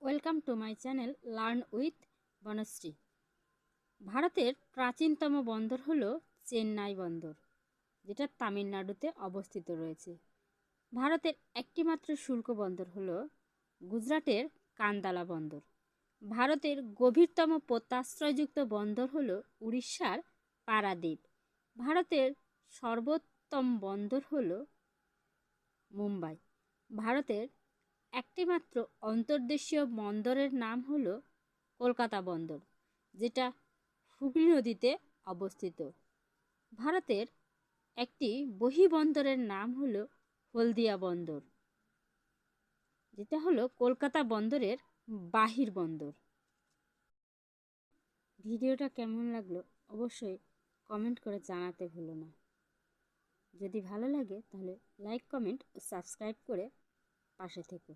Welcome to my channel learn with Banashree. ভারতের প্রাচীনতম বন্দর হলো চেন্নাই বন্দর, যেটা তামিলনাড়ুতে অবস্থিত রয়েছে। ভারতের একটিমাত্র শুল্ক বন্দর হলো গুজরাটের কান্দালা বন্দর। ভারতের গভীরতম পোতাশ্রয়যুক্ত বন্দর হলো উড়িষ্যার পারাদ্বীপ। ভারতের সর্বোত্তম বন্দর হলো মুম্বাই। ভারতের একটিমাত্র অন্তর্দেশীয় বন্দরের নাম হলো কলকাতা বন্দর, যেটা হুগলি নদীতে অবস্থিত। ভারতের একটি বহির্বন্দরের নাম হলো হলদিয়া বন্দর, যেটা হলো কলকাতা বন্দরের বাহির বন্দর। ভিডিওটা কেমন লাগলো অবশ্যই কমেন্ট করে জানাতে ভুলো না। যদি ভালো লাগে তাহলে লাইক, কমেন্ট ও সাবস্ক্রাইব করে পাশে থেকো।